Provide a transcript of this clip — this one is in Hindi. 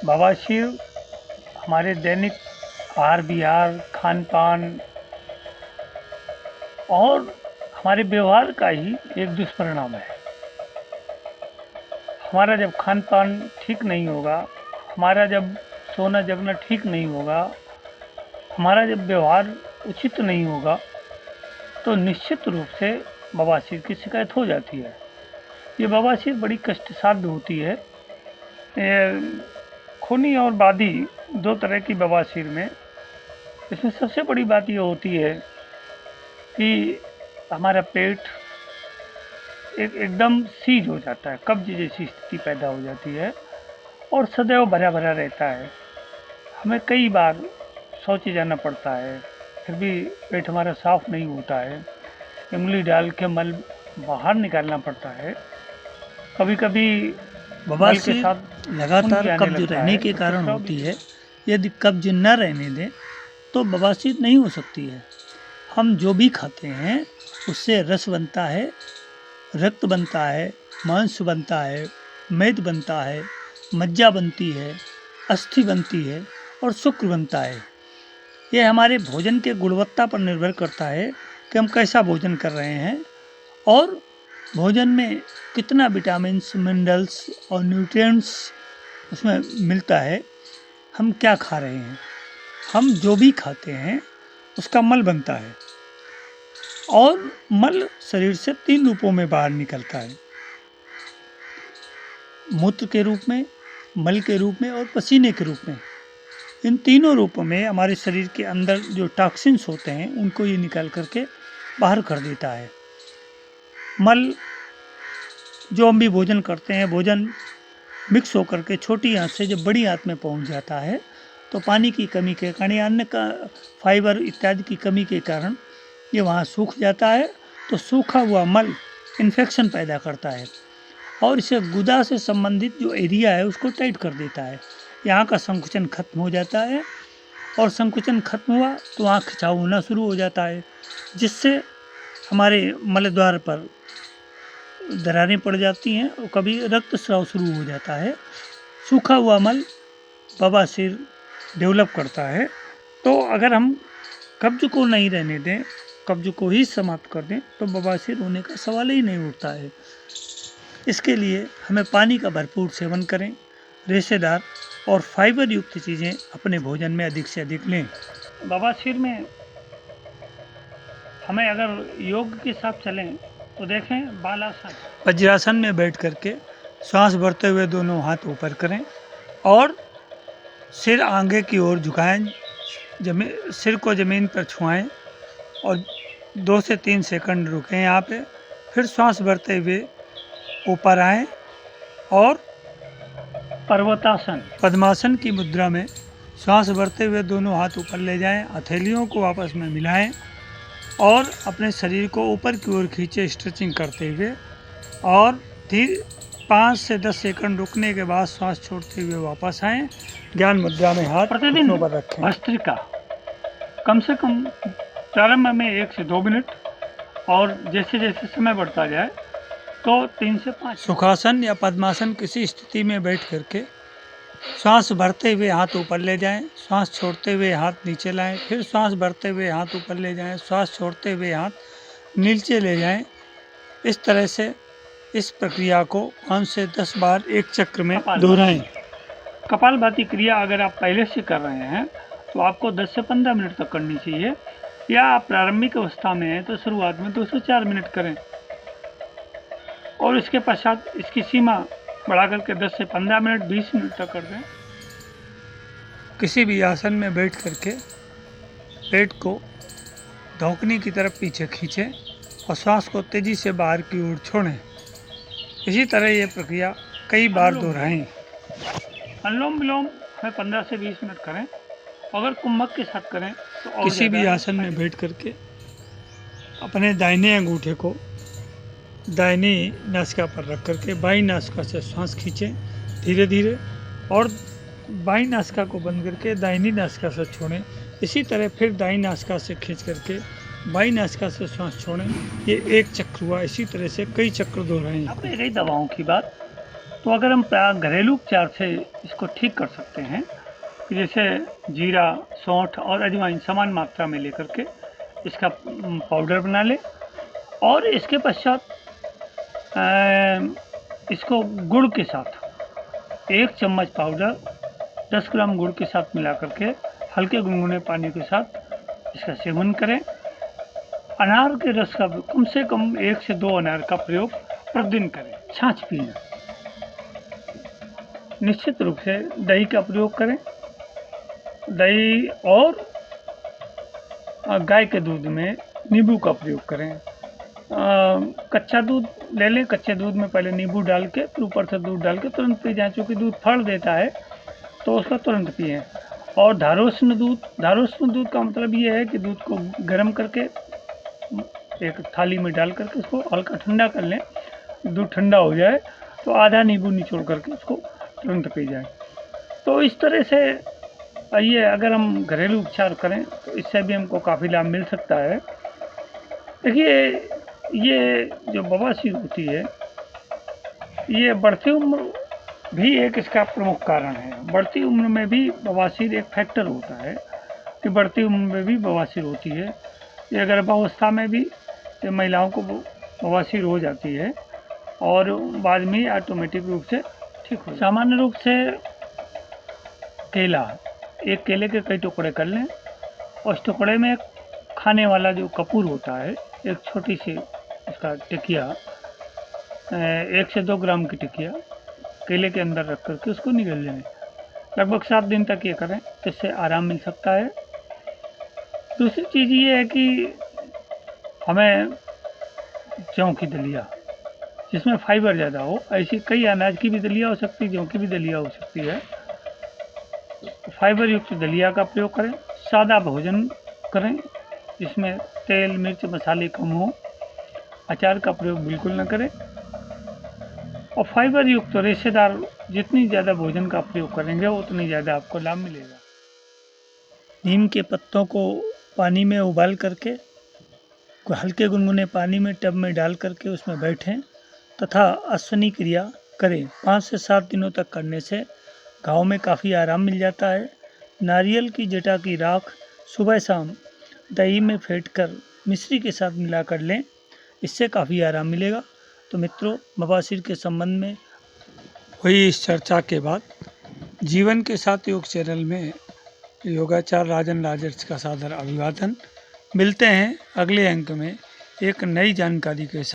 बवासीर हमारे दैनिक आहार विहार, खान पान और हमारे व्यवहार का ही एक दुष्परिणाम है। हमारा जब खान पान ठीक नहीं होगा, हमारा जब सोना जगना ठीक नहीं होगा, हमारा जब व्यवहार उचित नहीं होगा, तो निश्चित रूप से बवासीर की शिकायत हो जाती है। ये बवासीर बड़ी कष्टसाध्य होती है। खूनी और बादी दो तरह की बवासीर में, इसमें सबसे बड़ी बात ये होती है कि हमारा पेट एकदम सीज हो जाता है, कब्ज जैसी स्थिति पैदा हो जाती है और सदैव भरा भरा रहता है। हमें कई बार शौच जाना पड़ता है, फिर भी पेट हमारा साफ नहीं होता है। उंगली डाल के मल बाहर निकालना पड़ता है। कभी कभी मल के बवासीर साथ खून भी लगातार आने कब्ज लगता रहने है, के तो कारण प्रस्राव होती भी। है। यदि कब्ज न रहने दें तो बवासीर नहीं हो सकती है। हम जो भी खाते हैं उससे रस बनता है, रक्त बनता है, मांस बनता है, मेद बनता है, मज्जा बनती है, अस्थि बनती है और शुक्र बनता है। यह हमारे भोजन के गुणवत्ता पर निर्भर करता है कि हम कैसा भोजन कर रहे हैं और भोजन में कितना विटामिन्स, मिनरल्स और न्यूट्रिएंट्स उसमें मिलता है, हम क्या खा रहे हैं। हम जो भी खाते हैं उसका मल बनता है और मल शरीर से 3 रूपों में बाहर निकलता है, मूत्र के रूप में, मल के रूप में और पसीने के रूप में। इन तीनों रूपों में हमारे शरीर के अंदर जो टॉक्सिन्स होते हैं उनको ये निकाल करके बाहर कर देता है। मल जो हम भी भोजन करते हैं, भोजन मिक्स होकर के छोटी आंत से जब बड़ी आंत में पहुंच जाता है तो पानी की कमी के कारण या अन्य का फाइबर इत्यादि की कमी के कारण ये वहाँ सूख जाता है। तो सूखा हुआ मल इन्फेक्शन पैदा करता है और इसे गुदा से संबंधित जो एरिया है उसको टाइट कर देता है। यहाँ का संकुचन खत्म हो जाता है और संकुचन खत्म हुआ तो वहाँ खिंचाव होना शुरू हो जाता है, जिससे हमारे मलद्वार पर दरारें पड़ जाती हैं और कभी रक्तस्राव शुरू हो जाता है। सूखा हुआ मल बवासीर डेवलप करता है। तो अगर हम कब्ज को नहीं रहने दें, कब्ज को ही समाप्त कर दें, तो बवासीर होने का सवाल ही नहीं उठता है। इसके लिए हमें पानी का भरपूर सेवन करें, रेशेदार और फाइबर युक्त चीज़ें अपने भोजन में अधिक से अधिक लें। बवासीर में हमें अगर योग के साथ चलें तो देखें बालासन। वज्रासन में बैठ करके श्वास भरते हुए दोनों हाथ ऊपर करें और सिर आगे की ओर झुकाएं, सिर को ज़मीन पर छुआएं और 2 से 3 सेकंड रुकें यहाँ पे। फिर श्वास भरते हुए ऊपर आएं और पर्वतासन। पद्मासन की मुद्रा में श्वास भरते हुए दोनों हाथ ऊपर ले जाएं, हथेलियों को आपस में मिलाएं और अपने शरीर को ऊपर की ओर खींचे स्ट्रेचिंग करते हुए और 5 से 10 सेकंड रुकने के बाद श्वास छोड़ते हुए वापस आएं। ज्ञान मुद्रा में हाथ प्रतिदिन घुटनों पर रखें। भस्त्रिका कम से कम प्रारंभ में 1 से 2 मिनट और जैसे जैसे समय बढ़ता जाए तो 3 से 5। सुखासन या पद्मासन किसी स्थिति में बैठ करके श्वास भरते हुए हाथ ऊपर ले जाएं, श्वास छोड़ते हुए हाथ नीचे लाएं, फिर श्वास भरते हुए हाथ ऊपर ले जाएं, श्वास छोड़ते हुए हाथ नीचे ले जाएं। इस तरह से इस प्रक्रिया को 5 से 10 बार एक चक्र में दोहराएं। कपालभाति क्रिया अगर आप पहले से कर रहे हैं तो आपको 10 से 15 मिनट तक करनी चाहिए, या आप प्रारंभिक अवस्था में हैं तो शुरुआत में 2 से 4 मिनट करें और इसके पश्चात इसकी सीमा बढ़ा करके 10 से 15 मिनट, 20 मिनट तक कर दें। किसी भी आसन में बैठ करके पेट को धौंकनी की तरफ पीछे खींचें और श्वास को तेजी से बाहर की ओर छोड़ें। इसी तरह ये प्रक्रिया कई बार दोहराएं। अनुलोम विलोम हमें 15 से 20 मिनट करें। अगर कुंभक के साथ करें तो और किसी भी आसन में बैठ करके अपने दाहिने अंगूठे को दाहिनी नासिका पर रख करके बाईं नासिका से श्वास खींचें धीरे धीरे और बाईं नासिका को बंद करके दाहिनी नासिका से छोड़ें। इसी तरह फिर दाईं नासिका से खींच करके बाईं नासिका से श्वास छोड़ें। ये एक चक्र हुआ। इसी तरह से कई चक्र दोहराएं। अब रही दवाओं की बात, तो अगर हम घरेलू उपचार से इसको ठीक कर सकते हैं कि जैसे जीरा, सौंठ और अजवाइन समान मात्रा में लेकर के इसका पाउडर बना लें और इसके पश्चात इसको गुड़ के साथ 1 चम्मच पाउडर 10 ग्राम गुड़ के साथ मिला करके हल्के गुनगुने पानी के साथ इसका सेवन करें। अनार के रस का कम से कम 1 से 2 अनार का प्रयोग प्रतिदिन करें। छाछ पीना, निश्चित रूप से दही का प्रयोग करें। दही और गाय के दूध में नींबू का प्रयोग करें। कच्चा दूध ले लें, कच्चे दूध में पहले नींबू डाल के फिर ऊपर से दूध डाल के तुरंत पी जाएं। चूँकि दूध फड़ देता है तो उसका तुरंत पिएं। और धारोष्ण दूध का मतलब ये है कि दूध को गर्म करके एक थाली में डाल करके उसको हल्का ठंडा कर लें। दूध ठंडा हो जाए तो आधा नींबू निचोड़ करके उसको तुरंत पी जाएं। तो इस तरह से ये अगर हम घरेलू उपचार करें तो इससे भी हमको काफ़ी लाभ मिल सकता है। देखिए, ये जो बवासीर होती है, ये बढ़ती उम्र भी एक इसका प्रमुख कारण है। बढ़ती उम्र में भी बवासीर एक फैक्टर होता है कि बढ़ती उम्र में भी बवासीर होती है। ये गर्भावस्था में भी ये महिलाओं को बवासीर हो जाती है और बाद में ऑटोमेटिक रूप से ठीक हो। सामान्य रूप से केला, एक केले के कई टुकड़े कर लें और उस टुकड़े में खाने वाला जो कपूर होता है, एक छोटी सी इसका टिकिया, 1 से 2 ग्राम की टिकिया केले के अंदर रख करके उसको निगल जाएं। लगभग 7 दिन तक ये करें, इससे आराम मिल सकता है। दूसरी चीज़ ये है कि हमें जौ की दलिया, जिसमें फाइबर ज़्यादा हो, ऐसी कई अनाज की भी दलिया हो सकती है, जौ की भी दलिया हो सकती है। फाइबर युक्त दलिया का प्रयोग करें। सादा भोजन करें जिसमें तेल, मिर्च, मसाले कम हो। अचार का प्रयोग बिल्कुल न करें। और फाइबर युक्त रेशेदार जितनी ज़्यादा भोजन का प्रयोग करेंगे उतनी ज़्यादा आपको लाभ मिलेगा। नीम के पत्तों को पानी में उबाल करके हल्के गुनगुने पानी में टब में डाल करके उसमें बैठें तथा अश्वनी क्रिया करें। 5 से 7 दिनों तक करने से घाव में काफ़ी आराम मिल जाता है। नारियल की जटा की राख सुबह शाम दही में फेंट कर मिश्री के साथ मिलाकर लें, इससे काफ़ी आराम मिलेगा। तो मित्रों, बवासीर के संबंध में हुई इस चर्चा के बाद जीवन के साथ योग चैनल में योगाचार्य राजन राजर्षि का सादर अभिवादन। मिलते हैं अगले अंक में एक नई जानकारी के साथ।